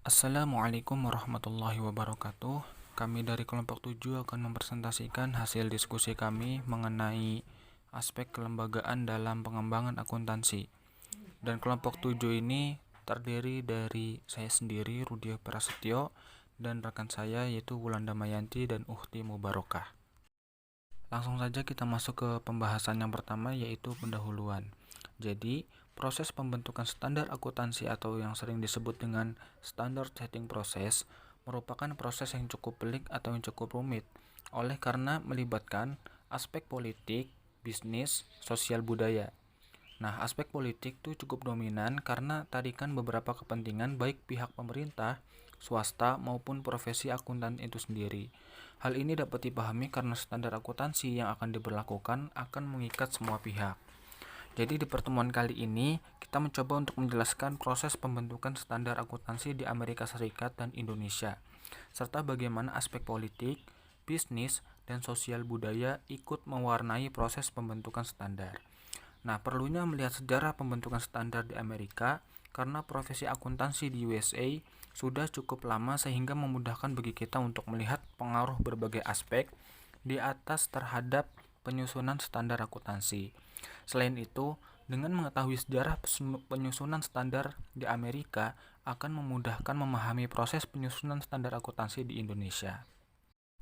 Assalamualaikum warahmatullahi wabarakatuh. Kami dari kelompok 7 akan mempresentasikan hasil diskusi kami mengenai aspek kelembagaan dalam pengembangan akuntansi. Dan kelompok 7 ini terdiri dari saya sendiri, Rudia Prasetyo, dan rekan saya yaitu Wulanda Mayanti dan Uhti Mubarokah. Langsung saja kita masuk ke pembahasan yang pertama, yaitu pendahuluan. Jadi, proses pembentukan standar akuntansi atau yang sering disebut dengan standard setting process merupakan proses yang cukup pelik atau yang cukup rumit, oleh karena melibatkan aspek politik, bisnis, sosial budaya. Nah, aspek politik itu cukup dominan karena tarikan beberapa kepentingan baik pihak pemerintah, swasta maupun profesi akuntan itu sendiri. Hal ini dapat dipahami karena standar akuntansi yang akan diberlakukan akan mengikat semua pihak. Jadi di pertemuan kali ini kita mencoba untuk menjelaskan proses pembentukan standar akuntansi di Amerika Serikat dan Indonesia, serta bagaimana aspek politik, bisnis, dan sosial budaya ikut mewarnai proses pembentukan standar. Nah, perlunya melihat sejarah pembentukan standar di Amerika karena profesi akuntansi di USA sudah cukup lama sehingga memudahkan bagi kita untuk melihat pengaruh berbagai aspek di atas terhadap penyusunan standar akuntansi. Selain itu, dengan mengetahui sejarah penyusunan standar di Amerika akan memudahkan memahami proses penyusunan standar akuntansi di Indonesia.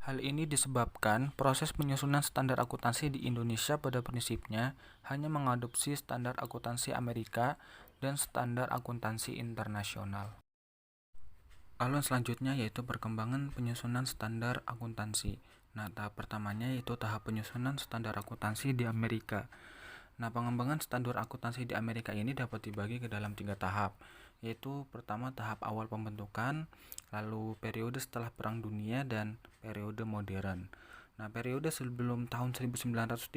Hal ini disebabkan proses penyusunan standar akuntansi di Indonesia pada prinsipnya hanya mengadopsi standar akuntansi Amerika dan standar akuntansi internasional. Lalu selanjutnya yaitu perkembangan penyusunan standar akuntansi. Nah, tahap pertamanya yaitu tahap penyusunan standar akuntansi di Amerika. Nah, pengembangan standar akuntansi di Amerika ini dapat dibagi ke dalam 3 tahap, yaitu pertama tahap awal pembentukan, lalu periode setelah Perang Dunia, dan periode modern. Nah, periode sebelum tahun 1930,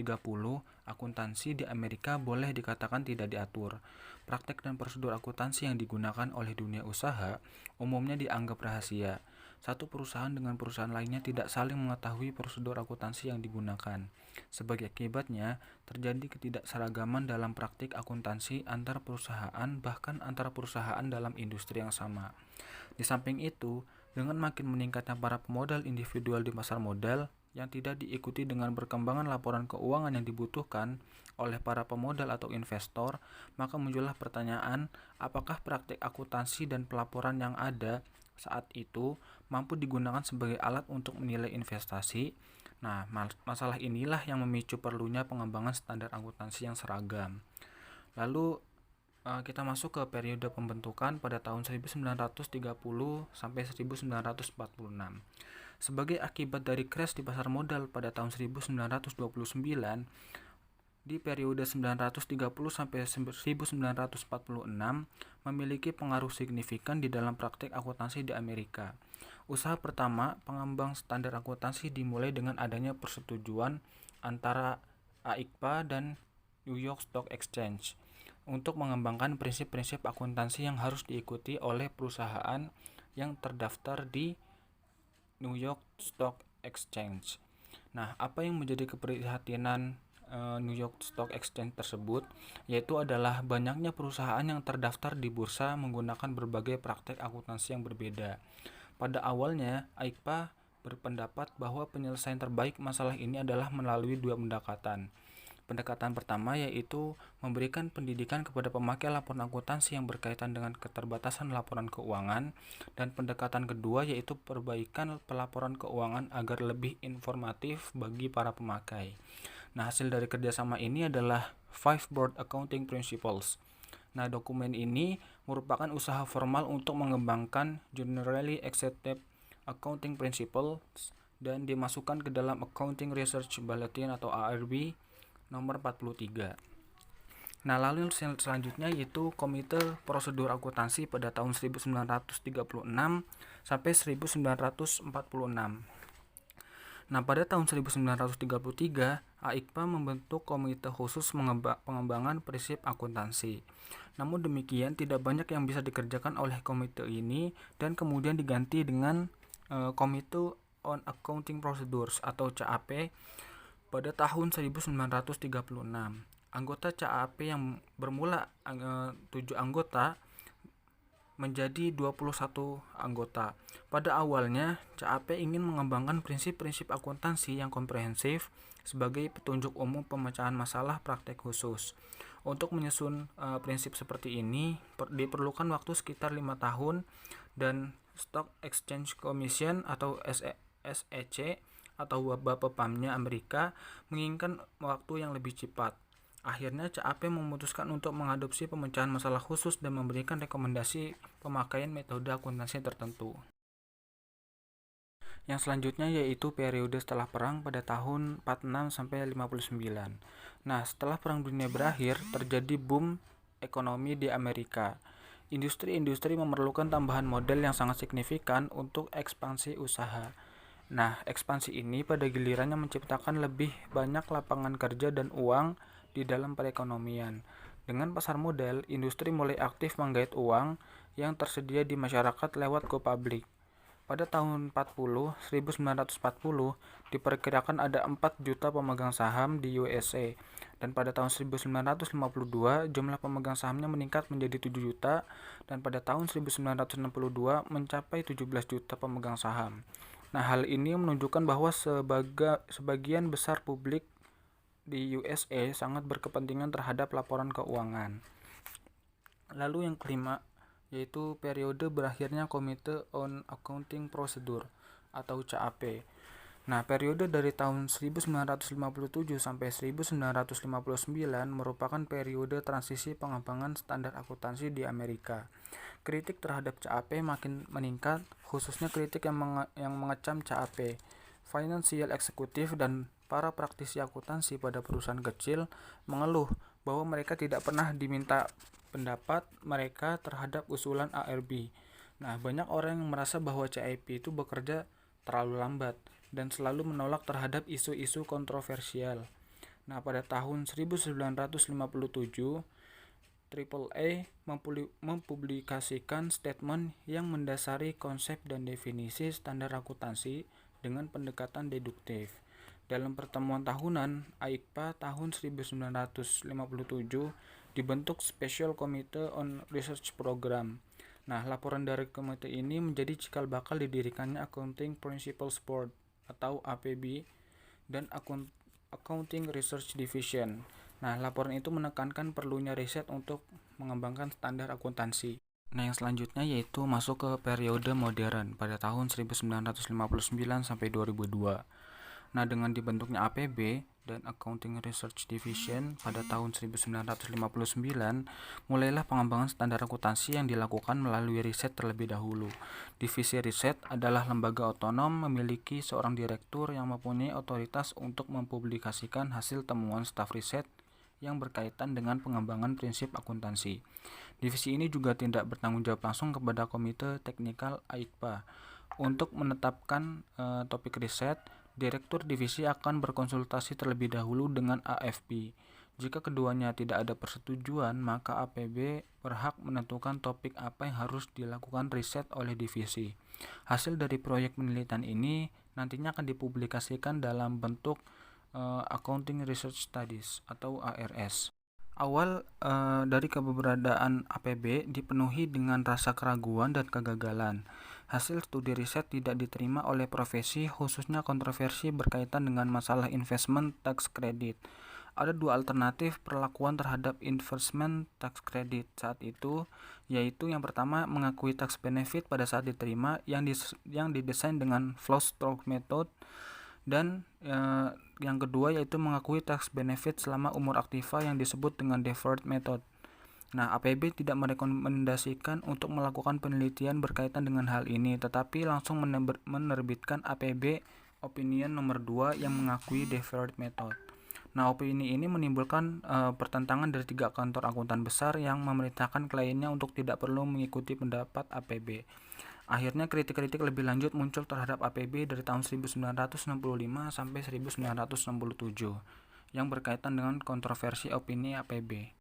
akuntansi di Amerika boleh dikatakan tidak diatur. Praktek dan prosedur akuntansi yang digunakan oleh dunia usaha umumnya dianggap rahasia. Satu perusahaan dengan perusahaan lainnya tidak saling mengetahui prosedur akuntansi yang digunakan. Sebagai akibatnya, terjadi ketidakseragaman dalam praktik akuntansi antar perusahaan, bahkan antara perusahaan dalam industri yang sama. Di samping itu, dengan makin meningkatnya para pemodal individual di pasar modal yang tidak diikuti dengan perkembangan laporan keuangan yang dibutuhkan oleh para pemodal atau investor, maka muncullah pertanyaan apakah praktik akuntansi dan pelaporan yang ada saat itu mampu digunakan sebagai alat untuk menilai investasi. Nah, masalah inilah yang memicu perlunya pengembangan standar akuntansi yang seragam. Lalu kita masuk ke periode pembentukan pada tahun 1930 sampai 1946. Sebagai akibat dari crash di pasar modal pada tahun 1929, di periode 930 sampai 1946 memiliki pengaruh signifikan di dalam praktik akuntansi di Amerika. Usaha pertama pengembang standar akuntansi dimulai dengan adanya persetujuan antara AICPA dan New York Stock Exchange untuk mengembangkan prinsip-prinsip akuntansi yang harus diikuti oleh perusahaan yang terdaftar di New York Stock Exchange. Nah, apa yang menjadi keprihatinan New York Stock Exchange tersebut yaitu adalah banyaknya perusahaan yang terdaftar di bursa menggunakan berbagai praktek akuntansi yang berbeda. Pada awalnya, AICPA berpendapat bahwa penyelesaian terbaik masalah ini adalah melalui dua pendekatan. Pendekatan pertama yaitu memberikan pendidikan kepada pemakai laporan akuntansi yang berkaitan dengan keterbatasan laporan keuangan, dan pendekatan kedua yaitu perbaikan pelaporan keuangan agar lebih informatif bagi para pemakai. Nah, hasil dari kerjasama ini adalah Five Board Accounting Principles. Nah, dokumen ini merupakan usaha formal untuk mengembangkan Generally Accepted Accounting Principles dan dimasukkan ke dalam Accounting Research Bulletin atau ARB nomor 43. Nah, lalu selanjutnya yaitu Komite Prosedur Akuntansi pada tahun 1936 sampai 1946. Nah, pada tahun 1933, AICPA membentuk komite khusus pengembangan prinsip akuntansi. Namun demikian, tidak banyak yang bisa dikerjakan oleh komite ini dan kemudian diganti dengan Komite on Accounting Procedures atau CAP pada tahun 1936. Anggota CAP yang bermula 7 anggota menjadi 21 anggota. Pada awalnya, CAP ingin mengembangkan prinsip-prinsip akuntansi yang komprehensif sebagai petunjuk umum pemecahan masalah praktek khusus. Untuk menyusun prinsip seperti ini diperlukan waktu sekitar 5 tahun, dan Stock Exchange Commission atau SEC atau Bapepam-nya Amerika menginginkan waktu yang lebih cepat. Akhirnya CAP memutuskan untuk mengadopsi pemecahan masalah khusus dan memberikan rekomendasi pemakaian metode akuntansi tertentu. Yang selanjutnya yaitu periode setelah perang pada tahun 46 sampai 59. Nah, setelah Perang Dunia berakhir, terjadi boom ekonomi di Amerika. Industri-industri memerlukan tambahan modal yang sangat signifikan untuk ekspansi usaha. Nah, ekspansi ini pada gilirannya menciptakan lebih banyak lapangan kerja dan uang di dalam perekonomian. Dengan pasar modal, industri mulai aktif menggait uang yang tersedia di masyarakat lewat go public. Pada tahun 1940, diperkirakan ada 4 juta pemegang saham di USA, dan pada tahun 1952 jumlah pemegang sahamnya meningkat menjadi 7 juta, dan pada tahun 1962 mencapai 17 juta pemegang saham. Nah, hal ini menunjukkan bahwa sebagian besar publik di USA sangat berkepentingan terhadap laporan keuangan. Lalu yang kelima yaitu periode berakhirnya Committee on Accounting Procedure atau CAP. Nah, periode dari tahun 1957 sampai 1959 merupakan periode transisi pengembangan standar akuntansi di Amerika. Kritik terhadap CAP makin meningkat, khususnya kritik yang mengecam CAP. Financial Executive dan para praktisi akuntansi pada perusahaan kecil mengeluh bahwa mereka tidak pernah diminta pendapat mereka terhadap usulan ARB. Nah, banyak orang yang merasa bahwa CAP itu bekerja terlalu lambat dan selalu menolak terhadap isu-isu kontroversial. Nah, pada tahun 1957, AAA mempublikasikan statement yang mendasari konsep dan definisi standar akuntansi dengan pendekatan deduktif. Dalam pertemuan tahunan AICPA tahun 1957 dibentuk Special Committee on Research Program. Nah, laporan dari komite ini menjadi cikal bakal didirikannya Accounting Principles Board atau APB dan Accounting Research Division. Nah, laporan itu menekankan perlunya riset untuk mengembangkan standar akuntansi. Nah, yang selanjutnya yaitu masuk ke periode modern pada tahun 1959 sampai 2002. Nah, dengan dibentuknya APB dan Accounting Research Division pada tahun 1959, mulailah pengembangan standar akuntansi yang dilakukan melalui riset terlebih dahulu. Divisi riset adalah lembaga otonom memiliki seorang direktur yang mempunyai otoritas untuk mempublikasikan hasil temuan staf riset yang berkaitan dengan pengembangan prinsip akuntansi. Divisi ini juga tidak bertanggung jawab langsung kepada Komite Teknikal AICPA. Untuk menetapkan topik riset, Direktur divisi akan berkonsultasi terlebih dahulu dengan AFP. Jika keduanya tidak ada persetujuan, maka APB berhak menentukan topik apa yang harus dilakukan riset oleh divisi. Hasil dari proyek penelitian ini nantinya akan dipublikasikan dalam bentuk Accounting Research Studies atau ARS. Awal dari keberadaan APB dipenuhi dengan rasa keraguan dan kegagalan. Hasil studi riset tidak diterima oleh profesi, khususnya kontroversi berkaitan dengan masalah investment tax credit. Ada dua alternatif perlakuan terhadap investment tax credit saat itu, yaitu yang pertama mengakui tax benefit pada saat diterima yang didesain dengan flow stroke method, dan yang kedua yaitu mengakui tax benefit selama umur aktiva yang disebut dengan deferred method. Nah, APB tidak merekomendasikan untuk melakukan penelitian berkaitan dengan hal ini, tetapi langsung menerbitkan APB Opinion nomor 2 yang mengakui deferred method. Nah, opini ini menimbulkan pertentangan dari 3 kantor akuntan besar yang memerintahkan kliennya untuk tidak perlu mengikuti pendapat APB. Akhirnya kritik-kritik lebih lanjut muncul terhadap APB dari tahun 1965 sampai 1967 yang berkaitan dengan kontroversi opini APB.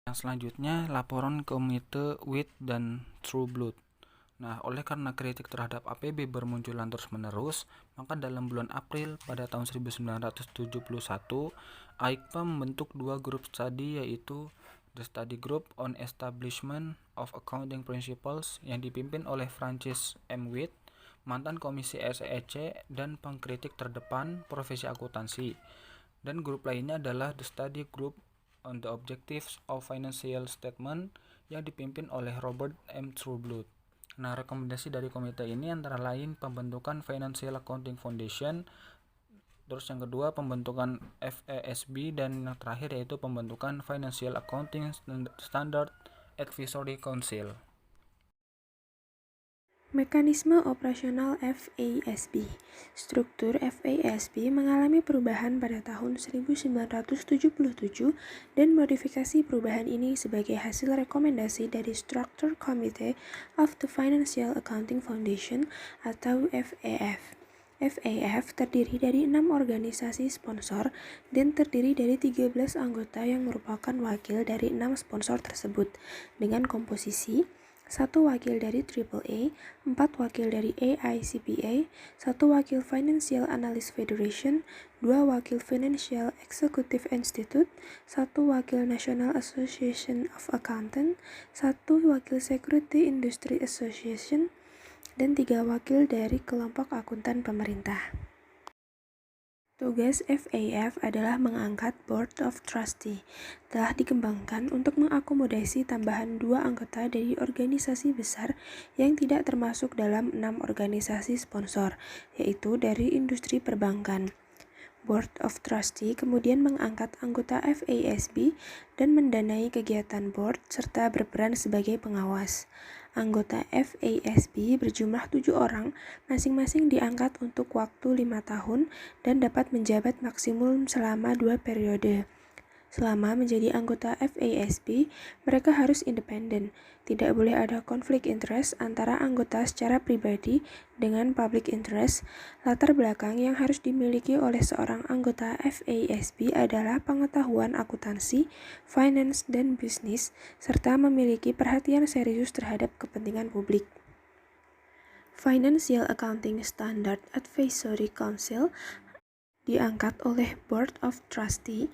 Yang selanjutnya, laporan Komite Witt dan Trueblood. Nah, oleh karena kritik terhadap APB bermunculan terus-menerus, maka dalam bulan April pada tahun 1971, AICPA membentuk 2 grup studi, yaitu The Study Group on Establishment of Accounting Principles yang dipimpin oleh Francis M. Witt, mantan komisi SEC dan pengkritik terdepan profesi akuntansi. Dan grup lainnya adalah The Study Group on the Objectives of Financial Statement yang dipimpin oleh Robert M. Trueblood. Nah, rekomendasi dari komite ini antara lain pembentukan Financial Accounting Foundation, terus yang kedua pembentukan FASB, dan yang terakhir yaitu pembentukan Financial Accounting Standard Advisory Council. Mekanisme operasional FASB. Struktur FASB mengalami perubahan pada tahun 1977 dan modifikasi perubahan ini sebagai hasil rekomendasi dari Structure Committee of the Financial Accounting Foundation atau FAF. FAF terdiri dari 6 organisasi sponsor dan terdiri dari 13 anggota yang merupakan wakil dari 6 sponsor tersebut dengan komposisi 1 wakil dari AAA, 4 wakil dari AICPA, 1 wakil Financial Analyst Federation, 2 wakil Financial Executive Institute, 1 wakil National Association of Accountants, 1 wakil Security Industry Association, dan 3 wakil dari kelompok akuntan pemerintah. Tugas FAF adalah mengangkat Board of Trustee. Telah dikembangkan untuk mengakomodasi tambahan 2 anggota dari organisasi besar yang tidak termasuk dalam 6 organisasi sponsor, yaitu dari industri perbankan. Board of Trustee kemudian mengangkat anggota FASB dan mendanai kegiatan board serta berperan sebagai pengawas. Anggota FASB berjumlah 7 orang, masing-masing diangkat untuk waktu 5 tahun dan dapat menjabat maksimum selama 2 periode. Selama menjadi anggota FASB, mereka harus independen. Tidak boleh ada konflik interest antara anggota secara pribadi dengan public interest. Latar belakang yang harus dimiliki oleh seorang anggota FASB adalah pengetahuan akuntansi, finance, dan bisnis, serta memiliki perhatian serius terhadap kepentingan publik. Financial Accounting Standard Advisory Council diangkat oleh Board of Trustee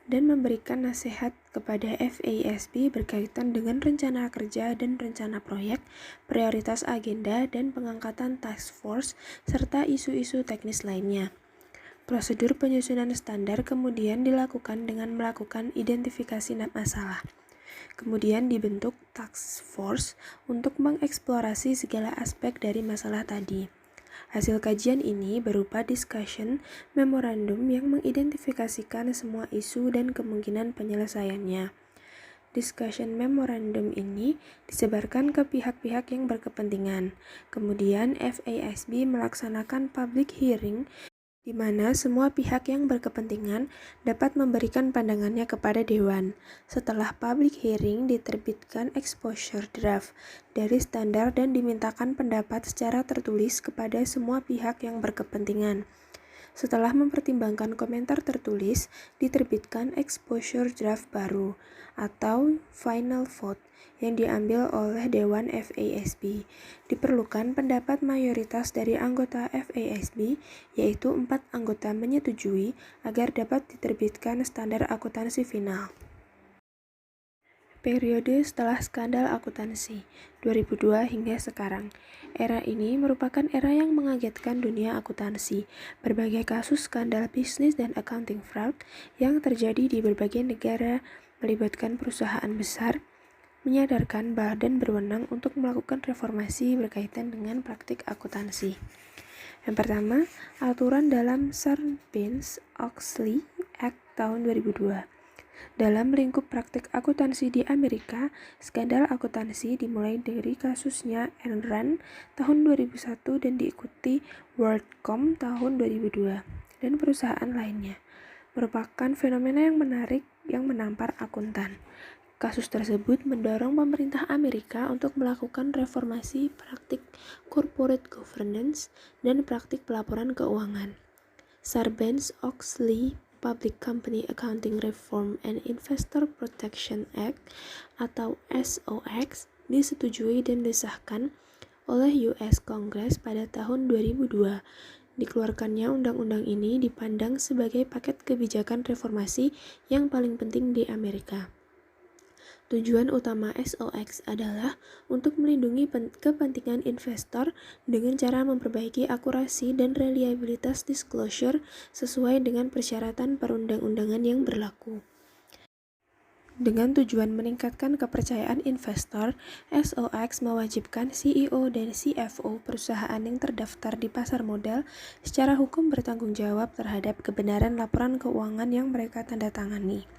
dan memberikan nasihat kepada FASB berkaitan dengan rencana kerja dan rencana proyek, prioritas agenda, dan pengangkatan task force, serta isu-isu teknis lainnya. Prosedur penyusunan standar kemudian dilakukan dengan melakukan identifikasi masalah. Kemudian dibentuk task force untuk mengeksplorasi segala aspek dari masalah tadi. Hasil kajian ini berupa discussion memorandum yang mengidentifikasikan semua isu dan kemungkinan penyelesaiannya. Discussion memorandum ini disebarkan ke pihak-pihak yang berkepentingan. Kemudian FASB melaksanakan public hearing di mana semua pihak yang berkepentingan dapat memberikan pandangannya kepada Dewan. Setelah public hearing, diterbitkan exposure draft dari standar dan dimintakan pendapat secara tertulis kepada semua pihak yang berkepentingan. Setelah mempertimbangkan komentar tertulis, diterbitkan exposure draft baru atau final vote yang diambil oleh Dewan FASB. Diperlukan pendapat mayoritas dari anggota FASB, yaitu 4 anggota menyetujui agar dapat diterbitkan standar akuntansi final. Periode setelah skandal akuntansi, 2002 hingga sekarang. Era ini merupakan era yang mengagetkan dunia akuntansi. Berbagai kasus skandal bisnis dan accounting fraud yang terjadi di berbagai negara melibatkan perusahaan besar, menyadarkan badan berwenang untuk melakukan reformasi berkaitan dengan praktik akuntansi. Yang pertama, aturan dalam Sarbanes-Oxley Act tahun 2002. Dalam lingkup praktik akuntansi di Amerika, skandal akuntansi dimulai dari kasusnya Enron tahun 2001 dan diikuti WorldCom tahun 2002 dan perusahaan lainnya. Merupakan fenomena yang menarik yang menampar akuntan. Kasus tersebut mendorong pemerintah Amerika untuk melakukan reformasi praktik corporate governance dan praktik pelaporan keuangan. Sarbanes-Oxley Public Company Accounting Reform and Investor Protection Act atau SOX disetujui dan disahkan oleh US Congress pada tahun 2002. Dikeluarkannya undang-undang ini dipandang sebagai paket kebijakan reformasi yang paling penting di Amerika. Tujuan utama SOX adalah untuk melindungi kepentingan investor dengan cara memperbaiki akurasi dan reliabilitas disclosure sesuai dengan persyaratan perundang-undangan yang berlaku. Dengan tujuan meningkatkan kepercayaan investor, SOX mewajibkan CEO dan CFO perusahaan yang terdaftar di pasar modal secara hukum bertanggung jawab terhadap kebenaran laporan keuangan yang mereka tanda tangani.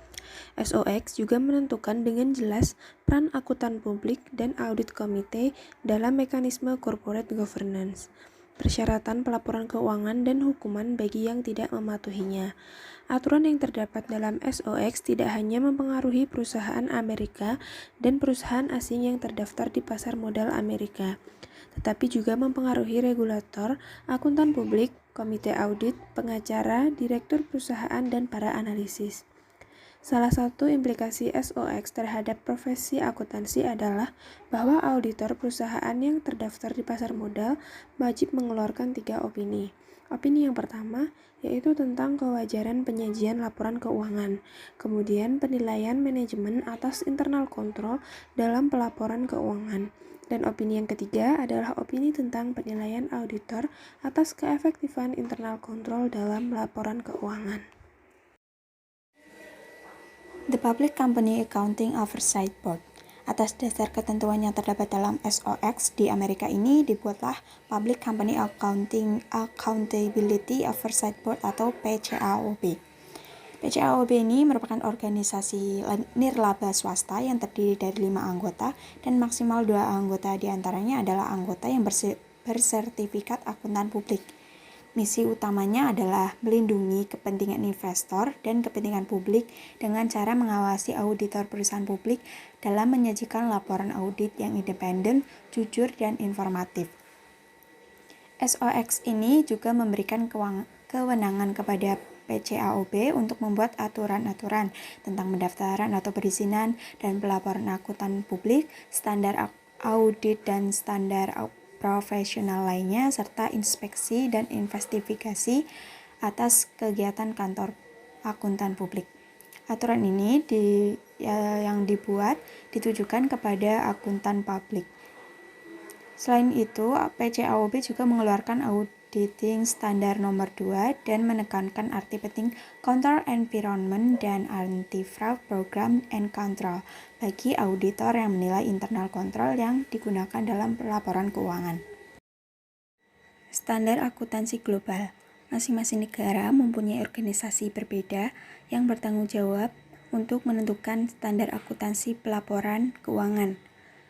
SOX juga menentukan dengan jelas peran akuntan publik dan audit komite dalam mekanisme corporate governance, persyaratan pelaporan keuangan, dan hukuman bagi yang tidak mematuhinya. Aturan yang terdapat dalam SOX tidak hanya mempengaruhi perusahaan Amerika dan perusahaan asing yang terdaftar di pasar modal Amerika, tetapi juga mempengaruhi regulator, akuntan publik, komite audit, pengacara, direktur perusahaan, dan para analisis. Salah satu implikasi SOX terhadap profesi akuntansi adalah bahwa auditor perusahaan yang terdaftar di pasar modal wajib mengeluarkan 3 opini. Opini yang pertama yaitu tentang kewajaran penyajian laporan keuangan, kemudian penilaian manajemen atas internal kontrol dalam pelaporan keuangan, dan opini yang ketiga adalah opini tentang penilaian auditor atas keefektifan internal kontrol dalam laporan keuangan. The Public Company Accounting Oversight Board. Atas dasar ketentuan yang terdapat dalam SOX di Amerika ini dibuatlah Public Company Accountability Oversight Board atau PCAOB. PCAOB ini merupakan organisasi nirlaba swasta yang terdiri dari 5 anggota dan maksimal 2 anggota diantaranya adalah anggota yang bersertifikat akuntan publik. Misi utamanya adalah melindungi kepentingan investor dan kepentingan publik dengan cara mengawasi auditor perusahaan publik dalam menyajikan laporan audit yang independen, jujur, dan informatif. SOX ini juga memberikan kewenangan kepada PCAOB untuk membuat aturan-aturan tentang pendaftaran atau perizinan dan pelaporan akuntan publik, standar audit dan standar profesional lainnya, serta inspeksi dan investigasi atas kegiatan kantor akuntan publik. Aturan ini yang dibuat ditujukan kepada akuntan publik. Selain itu, PCAOB juga mengeluarkan Auditing Standard nomor 2 dan menekankan arti penting Control Environment dan Anti-Fraud Program and Control bagi auditor yang menilai internal control yang digunakan dalam laporan keuangan. Standar akuntansi global. Masing-masing negara mempunyai organisasi berbeda yang bertanggung jawab untuk menentukan standar akuntansi pelaporan keuangan.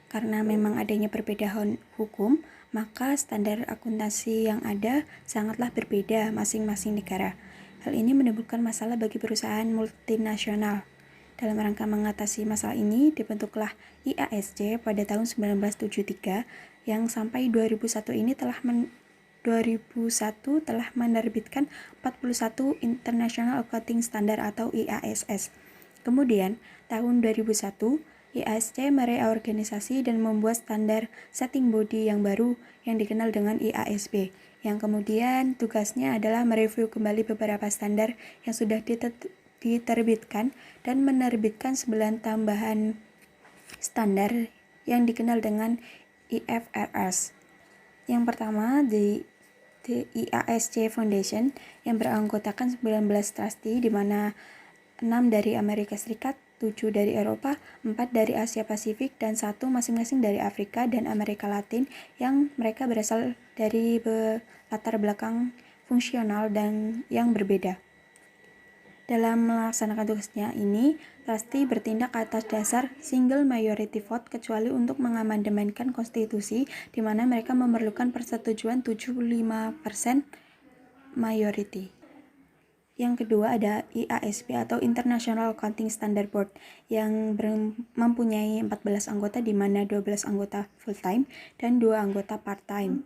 Karena memang adanya perbedaan hukum, maka standar akuntansi yang ada sangatlah berbeda masing-masing negara. Hal ini menimbulkan masalah bagi perusahaan multinasional. Dalam rangka mengatasi masalah ini, dibentuklah IASC pada tahun 1973 yang sampai 2001 telah menerbitkan 41 International Accounting Standard atau IASS. Kemudian, tahun 2001, IASC mereorganisasi dan membuat standar setting body yang baru yang dikenal dengan IASB, yang kemudian tugasnya adalah mereview kembali beberapa standar yang sudah diterbitkan dan menerbitkan 9 tambahan standar yang dikenal dengan IFRS. Yang pertama, the IASC Foundation yang beranggotakan 19 trustee, di mana 6 dari Amerika Serikat, 7 dari Eropa, 4 dari Asia Pasifik, dan 1 masing-masing dari Afrika dan Amerika Latin yang mereka berasal dari latar belakang fungsional dan yang berbeda. Dalam melaksanakan tugasnya ini, trustee bertindak atas dasar single majority vote kecuali untuk mengamandemenkan konstitusi di mana mereka memerlukan persetujuan 75% majority. Yang kedua ada IASB atau International Accounting Standard Board yang mempunyai 14 anggota di mana 12 anggota full-time dan 2 anggota part-time.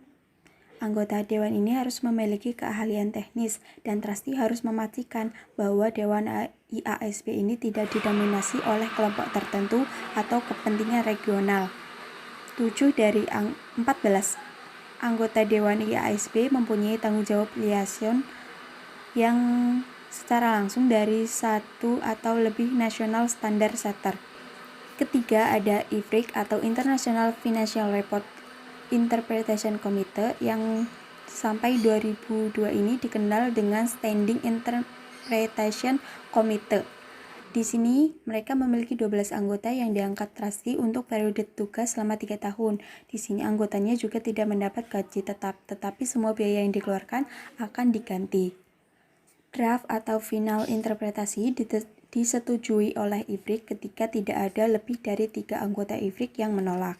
Anggota dewan ini harus memiliki keahlian teknis dan trustee harus memastikan bahwa dewan IASB ini tidak didominasi oleh kelompok tertentu atau kepentingan regional. 7 dari 14 anggota dewan IASB mempunyai tanggung jawab liaison yang secara langsung dari 1 atau lebih national standard setter. Ketiga ada IFRIC atau International Financial Report Interpretation Committee yang sampai 2002 ini dikenal dengan Standing Interpretation Committee. Di sini mereka memiliki 12 anggota yang diangkat trustee untuk periode tugas selama 3 tahun. Di sini anggotanya juga tidak mendapat gaji tetap, tetapi semua biaya yang dikeluarkan akan diganti. Draft atau final interpretasi disetujui oleh IFRIC ketika tidak ada lebih dari 3 anggota IFRIC yang menolak.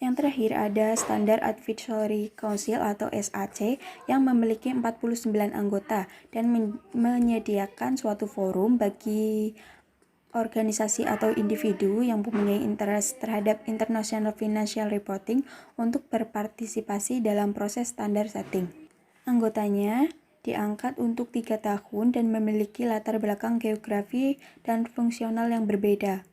Yang terakhir ada Standard Advisory Council atau SAC yang memiliki 49 anggota dan menyediakan suatu forum bagi organisasi atau individu yang mempunyai interest terhadap International Financial Reporting untuk berpartisipasi dalam proses standar setting. Anggotanya diangkat untuk 3 tahun dan memiliki latar belakang geografi dan fungsional yang berbeda.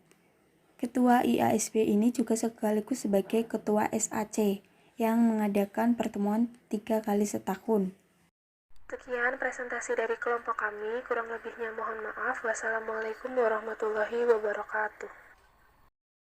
Ketua IASB ini juga sekaligus sebagai Ketua SAC yang mengadakan pertemuan 3 kali setahun. Sekian presentasi dari kelompok kami, kurang lebihnya mohon maaf. Wassalamualaikum warahmatullahi wabarakatuh.